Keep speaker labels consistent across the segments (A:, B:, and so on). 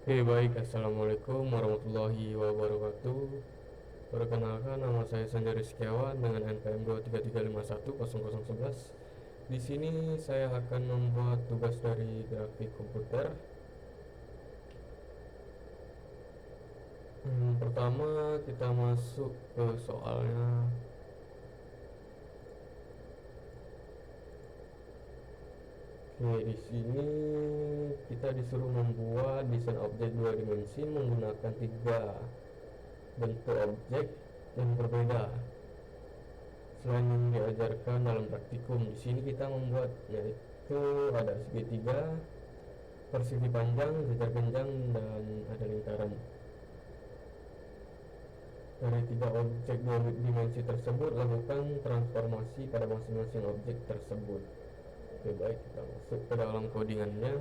A: Oke, baik. Assalamualaikum warahmatullahi wabarakatuh. Perkenalkan, nama saya Sanjay Rizkiawan dengan NPM 233510011. Di sini saya akan membuat tugas dari grafik komputer. Pertama kita masuk ke soalnya. Oke, di sini kita disuruh membuat desain objek dua dimensi menggunakan tiga bentuk objek yang berbeda. Selain yang diajarkan dalam praktikum, di sini kita membuat yaitu ada segitiga, persegi panjang, jajar genjang, dan ada lingkaran. Dari tiga objek dua dimensi tersebut, lakukan transformasi pada masing-masing objek tersebut. Oke, baik, kita masuk ke dalam codingannya.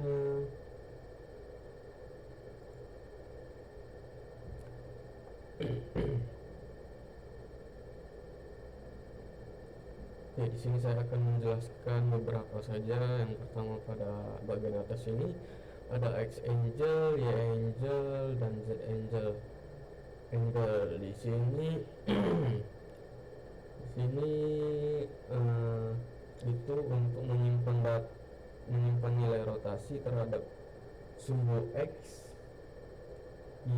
A: Ya, di sini saya akan menjelaskan beberapa saja. Yang pertama pada bagian atas ini ada X angel, Y angel, dan Z angel. Di sini di sini eh, itu untuk menyimpan nilai rotasi terhadap sumbu X,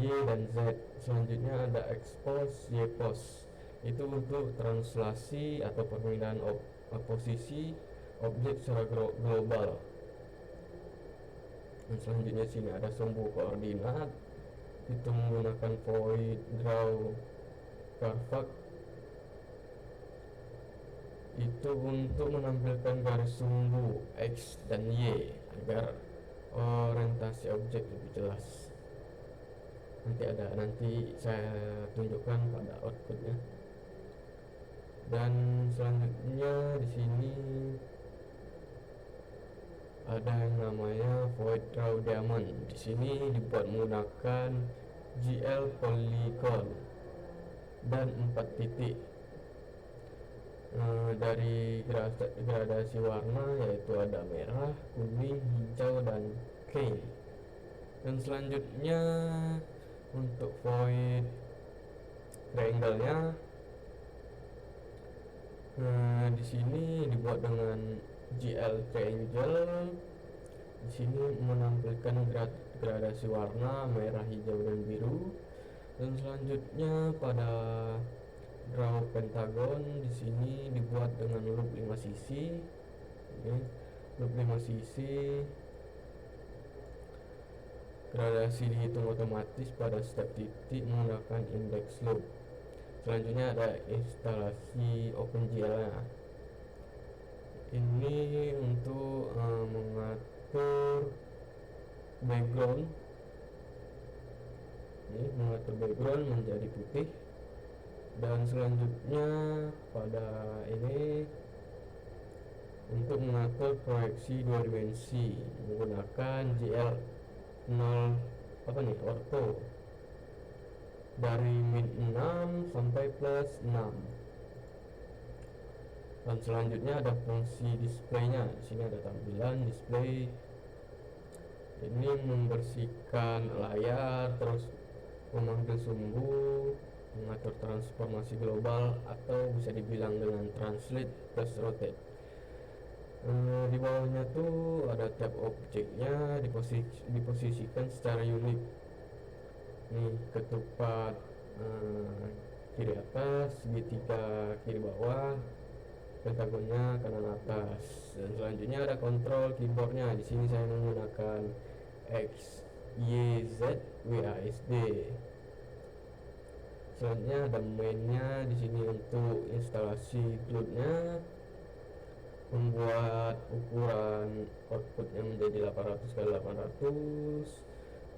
A: Y, dan Z. Selanjutnya ada X pos, Y pos. Itu untuk translasi atau pemindahan posisi objek secara global. Dan selanjutnya sini ada sumbu koordinat, itu menggunakan void draw curve, itu untuk menampilkan garis sumbu X dan Y agar orientasi objek lebih jelas. Nanti saya tunjukkan pada outputnya. Dan selanjutnya di sini ada yang namanya void draw diamond. Di sini dibuat menggunakan GL polygon dan 4 titik. Dari gradasi warna yaitu ada merah, kuning, hijau, dan cane. Dan selanjutnya untuk void triangle-nya di sini dibuat dengan GL triangle. Di sini menampilkan gradasi warna merah, hijau, dan biru. Dan selanjutnya pada draw pentagon, di sini dibuat dengan loop 5 sisi. Ini loop 5 sisi. Gradasi dihitung otomatis pada setiap titik menggunakan index loop. Selanjutnya ada instalasi OpenGL-nya. Ini untuk mengatur background. Ini mengatur background menjadi putih. Dan selanjutnya pada ini untuk mengatur proyeksi dua dimensi menggunakan GL 0 ortho dari min 6 sampai plus 6. Dan selanjutnya ada fungsi displaynya. Di sini ada tampilan display. Ini membersihkan layar, terus memanggil sumbu, mengatur transformasi global, atau bisa dibilang dengan translate plus rotate. Di bawahnya tuh ada tab objeknya diposisikan secara unik. Nih ketupat kiri atas, segitiga kiri bawah, pentagonnya kanan atas. Dan selanjutnya ada kontrol keyboardnya. Di sini saya menggunakan X, Y, Z, WASD. Selanjutnya ada mainnya. Di sini untuk instalasi glue-nya, membuat ukuran outputnya menjadi 800x800,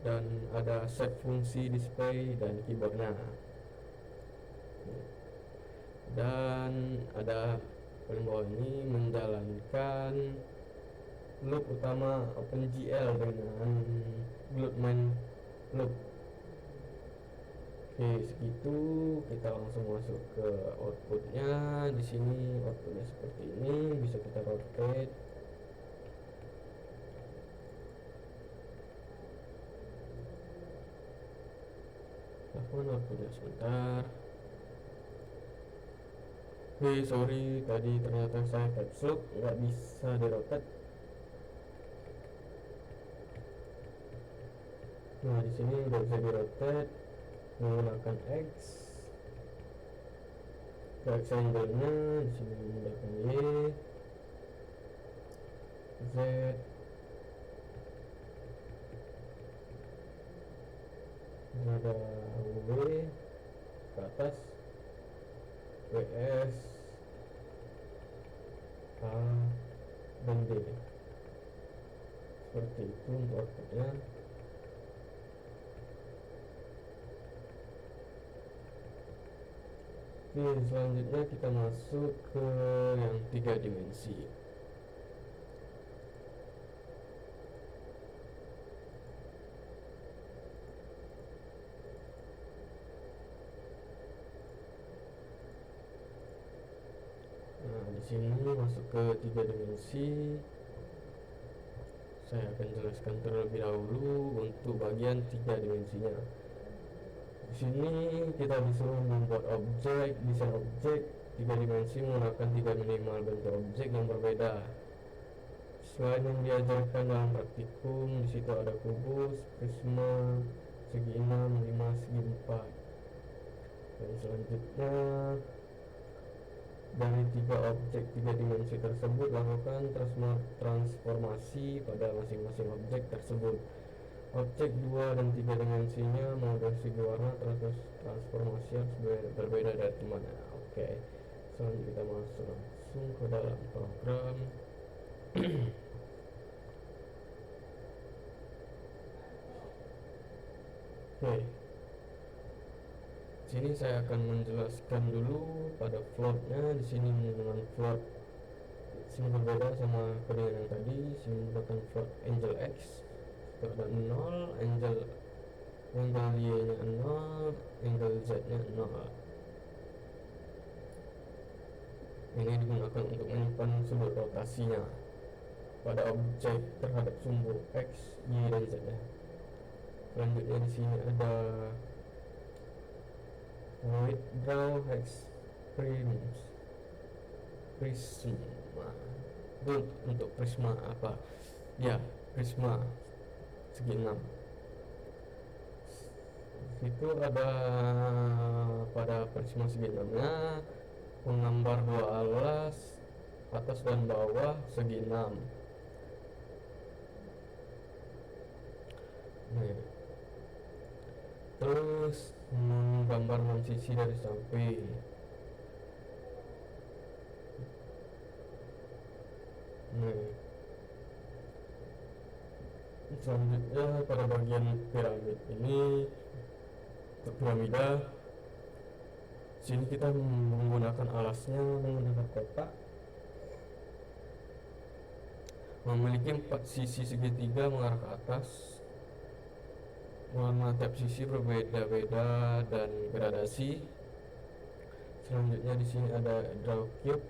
A: dan ada set fungsi display dan keyboardnya. Dan ada paling bawah ini menjalankan loop utama OpenGL dengan loop main loop. Oke, segitu. Kita langsung masuk ke outputnya. Di sini outputnya seperti ini, bisa kita rotate. Telepon outputnya sebentar. Sorry, tadi ternyata saya caps lock, nggak bisa di rotate. Nah, di sini udah bisa di rotate menggunakan X. X angle-nya di sini menggunakan Y, Z, ini ada W ke atas, WS, A, dan D. Seperti itu untuk outputnya. Oke, selanjutnya kita masuk ke yang 3 dimensi. Nah, di sini masuk ke 3 dimensi. Saya akan jelaskan terlebih dahulu untuk bagian 3 dimensinya. Di sini kita disuruh membuat objek, desain objek 3 dimensi menggunakan 3 minimal bentuk objek yang berbeda. Selain yang diajarkan dalam praktikum, di situ ada kubus, prisma, segi 6, 5, segi 4. Dan selanjutnya dari 3 objek 3 dimensi tersebut lakukan transformasi pada masing-masing objek tersebut. Objek 2 dan 3 dimensinya mau dari segi warna transformasi harus berbeda dari temannya. Oke, selanjutnya kita masuk langsung ke dalam program. Oke, sini saya akan menjelaskan dulu pada floatnya. Di sini menggunakan float, sini berbeda sama dengan yang tadi. Sini menggunakan float angel X, itu ada 0, angel Y nya 0, angle Z nya 0. Ini digunakan untuk menyimpan sudut rotasinya pada objek terhadap sumbu X, Y, dan Z nya. Selanjutnya di sini ada withdraw hex prisma. Itu untuk prisma apa? Ya, prisma segi 6. Itu ada pada prisma segi 6 nya menggambar 2 alas atas dan bawah segi 6. Nah, terus menggambar 6 sisi dari samping. Nah, selanjutnya pada bagian piramid ini, untuk piramida sini kita menggunakan alasnya menggunakan kotak, memiliki 4 sisi segitiga mengarah ke atas. Warna tiap sisi berbeda-beda dan gradasi. Selanjutnya di sini ada draw cube.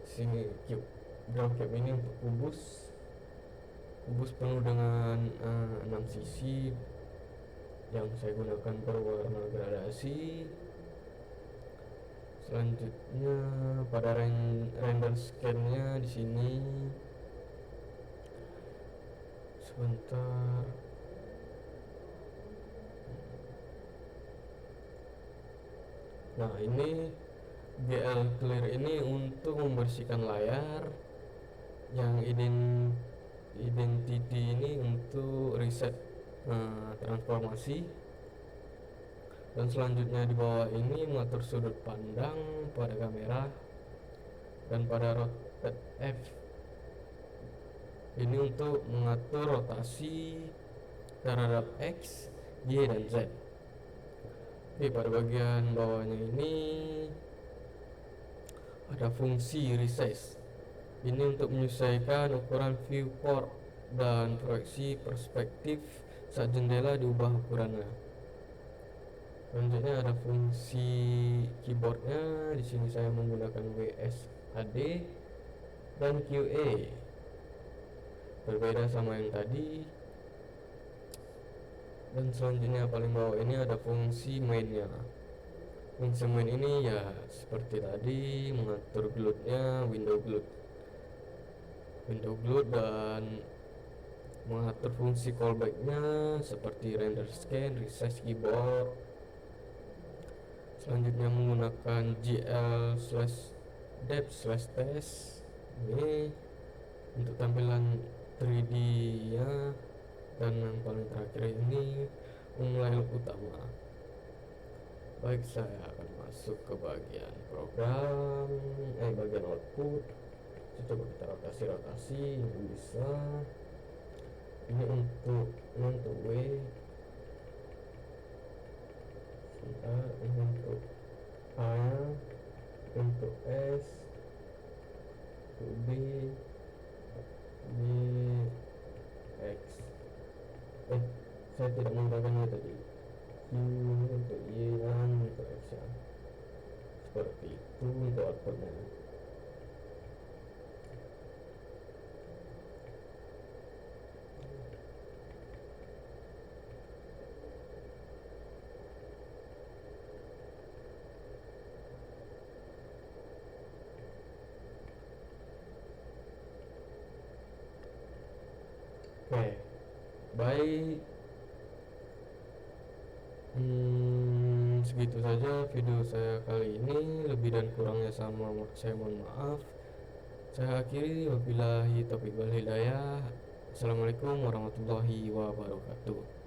A: Sini cube, draw cube ini untuk kubus penuh dengan 6 sisi yang saya gunakan berwarna gradasi. Selanjutnya pada render scan-nya di sini sebentar. Nah, ini GL clear ini untuk membersihkan layar, yang identity ini untuk reset transformasi. Dan selanjutnya di bawah ini mengatur sudut pandang pada kamera, dan pada rotate F ini untuk mengatur rotasi terhadap X, Y, dan Z. Oke, pada bagian bawahnya ini ada fungsi resize. Ini untuk menyesuaikan ukuran viewport dan proyeksi perspektif saat jendela diubah ukurannya. Selanjutnya ada fungsi keyboardnya. Di sini saya menggunakan WSAD dan QA. Berbeda sama yang tadi. Dan selanjutnya paling bawah ini ada fungsi mainnya. Fungsi main ini ya seperti tadi, mengatur glute-nya, window glute, dan mengatur fungsi callback-nya seperti render scan, resize keyboard. Selanjutnya menggunakan gl/dev/test ini untuk tampilan 3D nya. Dan yang paling terakhir ini memulai loop utama. Baik, saya akan masuk ke bagian program, bagian output. Coba kita rotasi, ini bisa. Ini untuk W, sebentar, ini untuk A, untuk S, untuk B, X. Saya tidak menggunakannya tadi. Q untuk Y dan untuk X ya. Seperti itu untuk outputnya. Oke, baik. Segitu saja video saya kali ini. Lebih dan kurangnya saya mohon maaf. Saya akhiri, wabillahi taufiq wal hidayah. Assalamualaikum warahmatullahi wabarakatuh.